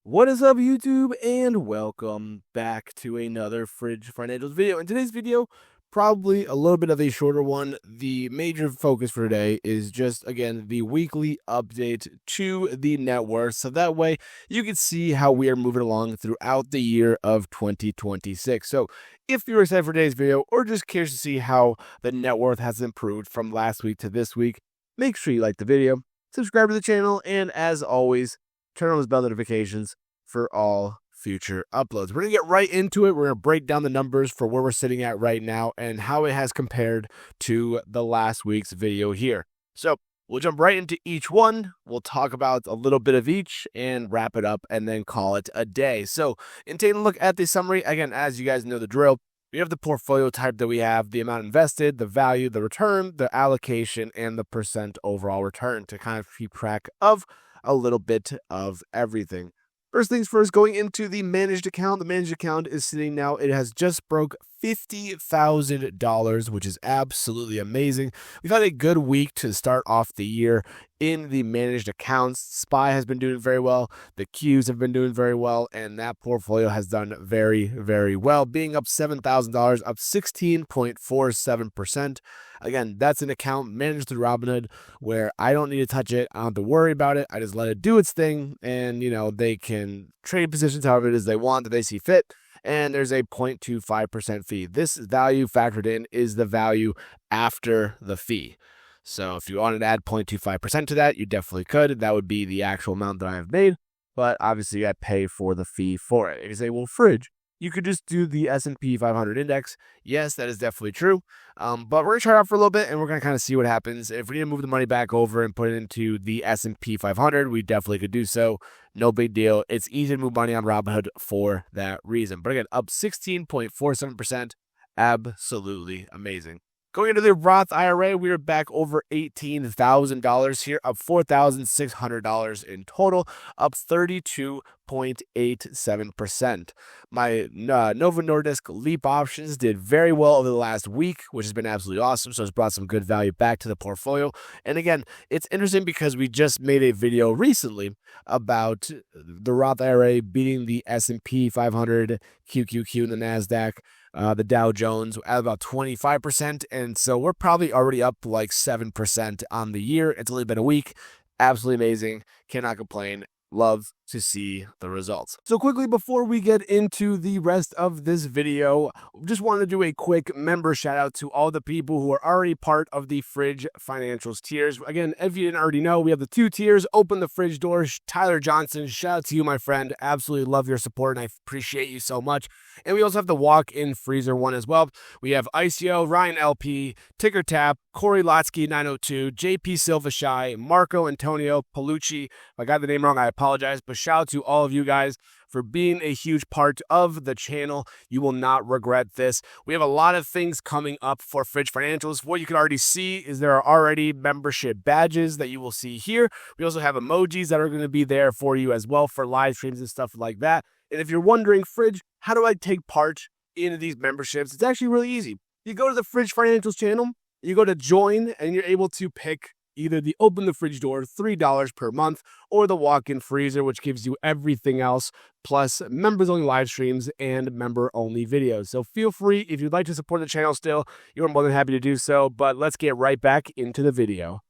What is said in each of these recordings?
What is up, YouTube, and welcome back to another Fridge Financials video. In today's video, probably a little bit of a shorter one. The major focus for today is just, again, the weekly update to the net worth. So that way you can see how we are moving along throughout the year of 2026. So if you're excited for today's video or just curious to see how the net worth has improved from last week to this week, make sure you like the video, subscribe to the channel, and as always, turn on those bell notifications for all future uploads. We're going to get right into it. We're going to break down the numbers for where we're sitting at right now and how it has compared to the last week's video here. So we'll jump right into each one. We'll talk about a little bit of each and wrap it up and then call it a day. So in taking a look at the summary, again, as you guys know the drill, we have the portfolio type that we have, the amount invested, the value, the return, the allocation, and the percent overall return to kind of keep track of a little bit of everything. First things first, going into the managed account. The managed account is sitting now, it has just broke $50,000, which is absolutely amazing. We've had a good week to start off the year in the managed accounts. SPY has been doing very well. The Qs have been doing very well, and that portfolio has done very, very well, being up $7,000, up 16.47%. Again, that's an account managed through Robinhood where I don't need to touch it. I don't have to worry about it. I just let it do its thing, and they can trade positions however it is they want, that they see fit. And there's a 0.25% fee. This value factored in is the value after the fee. So if you wanted to add 0.25% to that, you definitely could. That would be the actual amount that I have made. But obviously, I pay for the fee for it. You say, well, Fridge, you could just do the S&P 500 index. Yes, that is definitely true. But we're going to try it out for a little bit, and we're going to kind of see what happens. If we need to move the money back over and put it into the S&P 500, we definitely could do so. No big deal. It's easy to move money on Robinhood for that reason. But again, up 16.47%. Absolutely amazing. Going into the Roth IRA, we are back over $18,000 here, up $4,600 in total, up 32.87%. My Novo Nordisk Leap options did very well over the last week, which has been absolutely awesome. So it's brought some good value back to the portfolio. And again, it's interesting because we just made a video recently about the Roth IRA beating the S&P 500, QQQ, and the NASDAQ. The Dow Jones at about 25%. And so we're probably already up like 7% on the year. It's only been a week. Absolutely amazing. Cannot complain. Love to see the results. So quickly before we get into the rest of this video, just wanted to do a quick member shout out to all the people who are already part of the Fridge Financials tiers. Again, if you didn't already know, we have the 2 tiers. Open the fridge doors. Tyler Johnson, shout out to you, my friend. Absolutely love your support, and I appreciate you so much. And we also have the walk-in freezer one as well. We have ICO, Ryan LP, Ticker Tap, Corey Lotsky 902, JP Silva Shy, Marco Antonio Palucci. If I got the name wrong, I apologize, but shout out to all of you guys for being a huge part of the channel. You will not regret this. We have a lot of things coming up for Fridge Financials. What you can already see is there are already membership badges that you will see here. We also have emojis that are going to be there for you as well for live streams and stuff like that. And if you're wondering, Fridge, how do I take part in these memberships? It's actually really easy. You go to the Fridge Financials channel, you go to join, and you're able to pick either the Open the Fridge Door, $3 per month, or the Walk-in Freezer, which gives you everything else, plus members-only live streams and member-only videos. So feel free, if you'd like to support the channel still, you're more than happy to do so, but let's get right back into the video.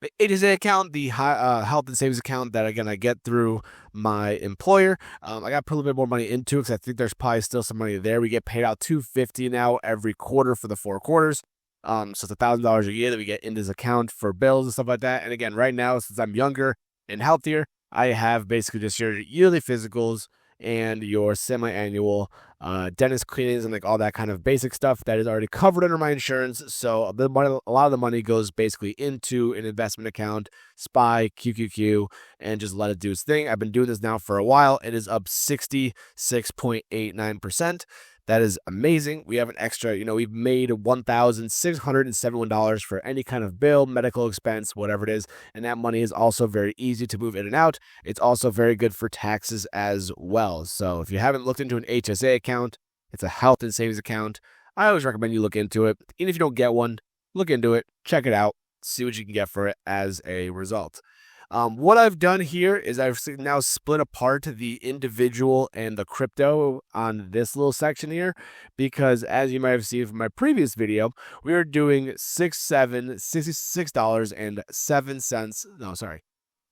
The HSA account, the health and savings account that, again, I get through my employer. I got to put a little bit more money into it because I think there's probably still some money there. We get paid out $250 now every quarter for the 4 quarters. So it's $1,000 a year that we get in this account for bills and stuff like that. And again, right now, since I'm younger and healthier, I have basically just your yearly physicals and your semi-annual dentist cleanings and like all that kind of basic stuff that is already covered under my insurance. So a lot of the money goes basically into an investment account, SPY, QQQ, and just let it do its thing. I've been doing this now for a while. It is up 66.89%. That is amazing. We have an extra, we've made $1,671 for any kind of bill, medical expense, whatever it is. And that money is also very easy to move in and out. It's also very good for taxes as well. So if you haven't looked into an HSA account, it's a health and savings account. I always recommend you look into it. Even if you don't get one, look into it, check it out, see what you can get for it as a result. What I've done here is now split apart the individual and the crypto on this little section here, because as you might have seen from my previous video, we are doing $66.07. No, sorry.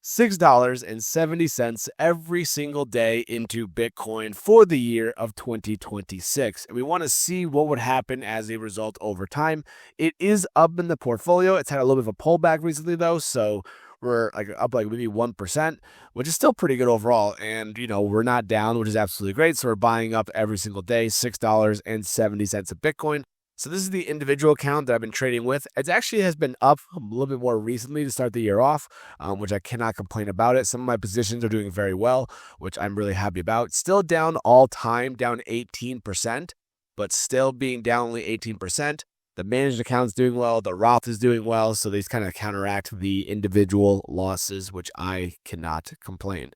$6.70 every single day into Bitcoin for the year of 2026. And we want to see what would happen as a result over time. It is up in the portfolio. It's had a little bit of a pullback recently though, so we're like up like maybe 1%, which is still pretty good overall. And, we're not down, which is absolutely great. So we're buying up every single day, $6.70 of Bitcoin. So this is the individual account that I've been trading with. It actually has been up a little bit more recently to start the year off, which I cannot complain about it. Some of my positions are doing very well, which I'm really happy about. Still down all time, down 18%, but still being down only 18%. The managed account's doing well. The Roth is doing well. So these kind of counteract the individual losses, which I cannot complain.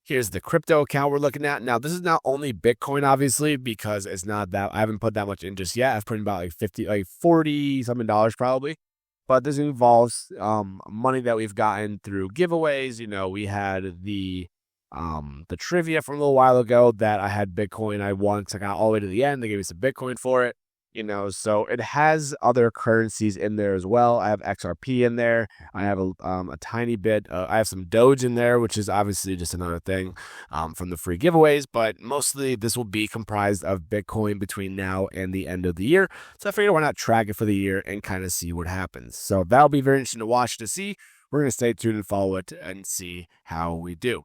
Here's the crypto account we're looking at. Now, this is not only Bitcoin, obviously, because it's not that, I haven't put that much in just yet. I've put in about like 40 something dollars probably. But this involves money that we've gotten through giveaways. We had the trivia from a little while ago that I had Bitcoin. I won because I got all the way to the end. They gave me some Bitcoin for it. So it has other currencies in there as well. I have XRP in there. I have a tiny bit. I have some Doge in there, which is obviously just another thing from the free giveaways. But mostly this will be comprised of Bitcoin between now and the end of the year. So I figured why not track it for the year and kind of see what happens. So that'll be very interesting to watch to see. We're going to stay tuned and follow it and see how we do.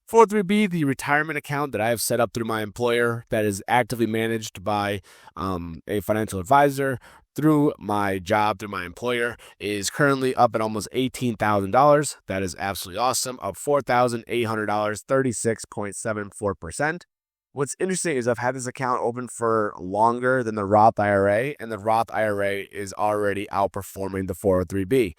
403B, the retirement account that I have set up through my employer that is actively managed by a financial advisor through my job, through my employer, is currently up at almost $18,000. That is absolutely awesome. Up $4,800, 36.74%. What's interesting is I've had this account open for longer than the Roth IRA, and the Roth IRA is already outperforming the 403B.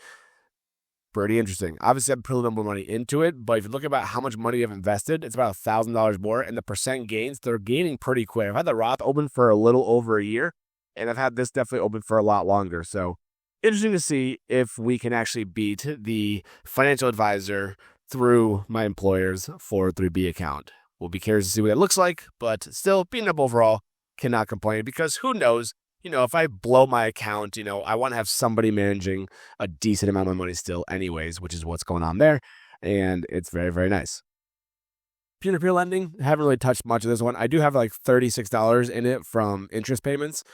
Pretty interesting. Obviously, I've put a little more money into it, but if you look about how much money I've invested, it's about $1,000 more, and the percent gains, they're gaining pretty quick. I've had the Roth open for a little over a year, and I've had this definitely open for a lot longer. So interesting to see if we can actually beat the financial advisor through my employer's 403B account. We'll be curious to see what it looks like, but still, being up overall, cannot complain because who knows? If I blow my account, I want to have somebody managing a decent amount of money still anyways, which is what's going on there. And it's very, very nice. Peer-to-peer lending, haven't really touched much of this one. I do have like $36 in it from interest payments.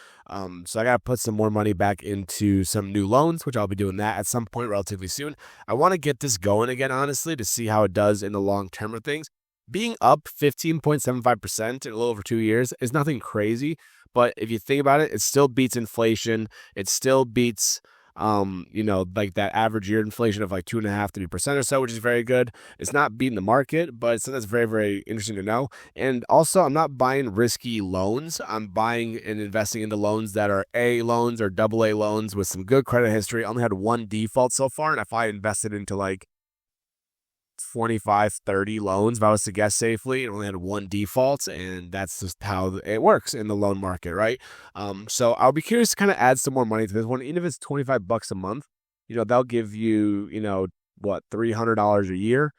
So I got to put some more money back into some new loans, which I'll be doing that at some point relatively soon. I want to get this going again, honestly, to see how it does in the long term of things. Being up 15.75% in a little over 2 years is nothing crazy. But if you think about it, it still beats inflation. It still beats, like that average year inflation of like 2.5%, 3% or so, which is very good. It's not beating the market, but it's something that's very, very interesting to know. And also, I'm not buying risky loans. I'm buying and investing into loans that are A loans or AA loans with some good credit history. I only had one default so far, and if I invested into like 25, 30 loans, if I was to guess safely, it only had one default, and that's just how it works in the loan market, right? So I'll be curious to kind of add some more money to this one, even if it's $25 a month. They'll give you, $300 a year.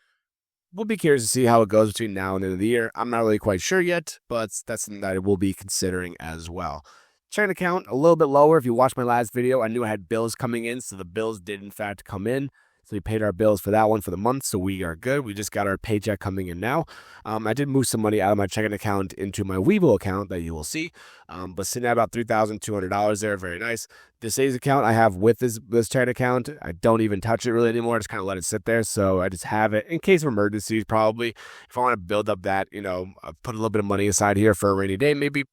We'll be curious to see how it goes between now and the end of the year. I'm not really quite sure yet, but that's something that I will be considering as well. Checking account, a little bit lower. If you watched my last video, I knew I had bills coming in, so the bills did in fact come in. So we paid our bills for that one for the month, so we are good. We just got our paycheck coming in now. I did move some money out of my checking account into my Webull account that you will see, but sitting at about $3,200 there, very nice. The savings account I have with this checking account, I don't even touch it really anymore. I just kind of let it sit there, so I just have it in case of emergencies probably. If I want to build up that, put a little bit of money aside here for a rainy day, maybe.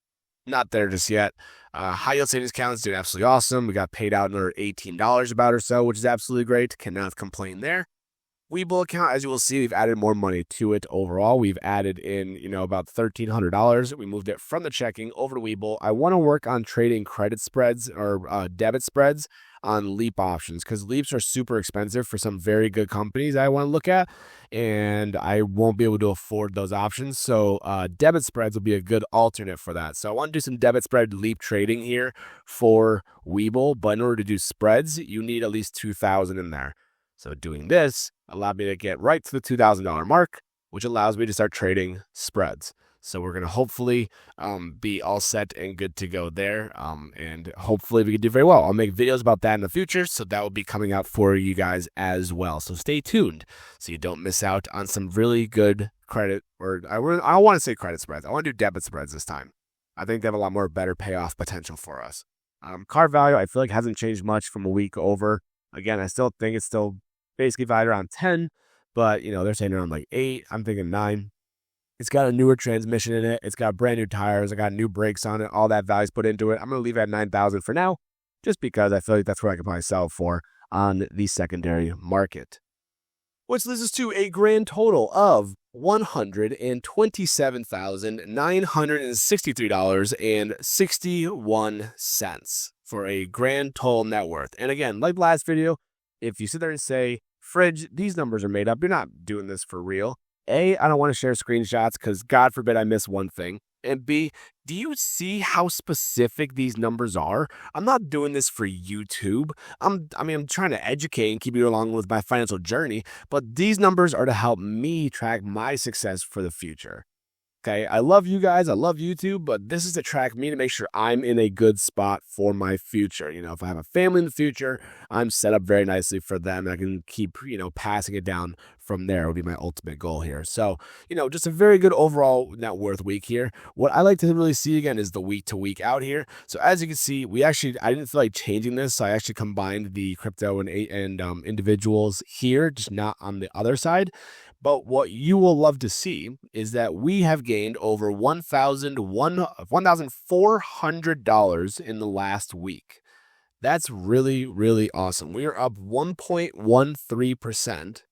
Not there just yet. High yield savings account is doing absolutely awesome. We got paid out another $18 about or so, which is absolutely great. Cannot complain there. Webull account, as you will see, we've added more money to it overall. We've added in, about $1,300. We moved it from the checking over to Webull. I want to work on trading credit spreads or debit spreads on Leap options because Leaps are super expensive for some very good companies I want to look at, and I won't be able to afford those options. So debit spreads will be a good alternate for that. So I want to do some debit spread Leap trading here for Webull, but in order to do spreads, you need at least $2,000 in there. So doing this allowed me to get right to the $2,000 mark, which allows me to start trading spreads. So we're going to hopefully be all set and good to go there. And hopefully we can do very well. I'll make videos about that in the future. So that will be coming out for you guys as well. So stay tuned so you don't miss out on some really good credit, or I don't want to say credit spreads. I want to do debit spreads this time. I think they have a lot more better payoff potential for us. Car value, I feel like hasn't changed much from a week over. Again, I still think it's still basically valued around 10, but they're saying around like 8. I'm thinking 9. It's got a newer transmission in it. It's got brand new tires. I got new brakes on it. All that value's put into it. I'm going to leave it at 9,000 for now, just because I feel like that's where I could probably sell for on the secondary market. Which leads us to a grand total of $127,963.61 for a grand total net worth. And again, like last video, if you sit there and say, Fridge, these numbers are made up, you're not doing this for real. A, I don't want to share screenshots because God forbid I miss one thing. And B, do you see how specific these numbers are? I'm not doing this for YouTube. I'm trying to educate and keep you along with my financial journey, but these numbers are to help me track my success for the future. Okay, I love you guys. I love YouTube, but this is to track me to make sure I'm in a good spot for my future. If I have a family in the future, I'm set up very nicely for them. And I can keep, passing it down from there would be my ultimate goal here. So, just a very good overall net worth week here. What I like to really see again is the week to week out here. So as you can see, I didn't feel like changing this. So I actually combined the crypto and individuals here, just not on the other side. But what you will love to see is that we have gained over $1,400 in the last week. That's really, really awesome. We are up 1.13%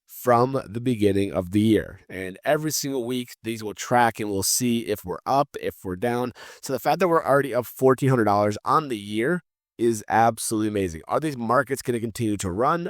from the beginning of the year. And every single week, these will track and we'll see if we're up, if we're down. So the fact that we're already up $1,400 on the year is absolutely amazing. Are these markets going to continue to run?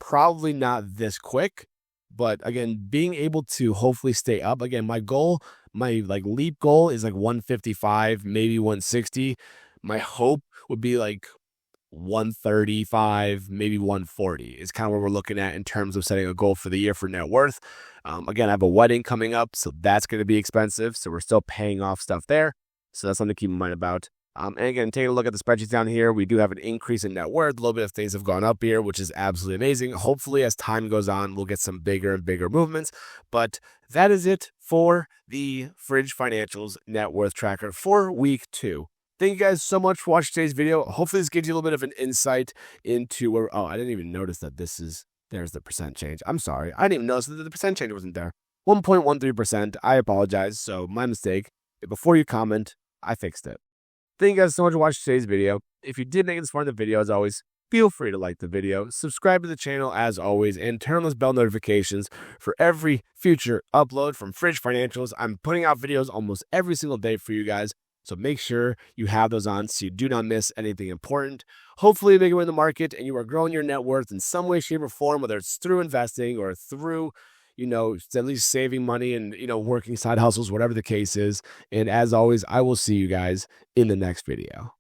Probably not this quick. But again, being able to hopefully stay up. Again, my goal, my leap goal is 155, maybe 160. My hope would be 135, maybe 140 is kind of what we're looking at in terms of setting a goal for the year for net worth. Again, I have a wedding coming up, so that's going to be expensive. So we're still paying off stuff there. So that's something to keep in mind about. And again, taking a look at the spreadsheets down here, we do have an increase in net worth. A little bit of things have gone up here, which is absolutely amazing. Hopefully, as time goes on, we'll get some bigger and bigger movements. But that is it for the Fridge Financials Net Worth Tracker for week 2. Thank you guys so much for watching today's video. Hopefully, this gives you a little bit of an insight into where, I didn't even notice that there's the percent change. I'm sorry. I didn't even notice that the percent change wasn't there. 1.13%. I apologize. So my mistake. Before you comment, I fixed it. Thank you guys so much for watching today's video. If you did make this far in the video, as always, feel free to like the video, subscribe to the channel as always, and turn on those bell notifications for every future upload from Fridge Financials. I'm putting out videos almost every single day for you guys, so make sure you have those on so you do not miss anything important. Hopefully you make it in the market and you are growing your net worth in some way, shape, or form, whether it's through investing or through at least saving money and, working side hustles, whatever the case is. And as always, I will see you guys in the next video.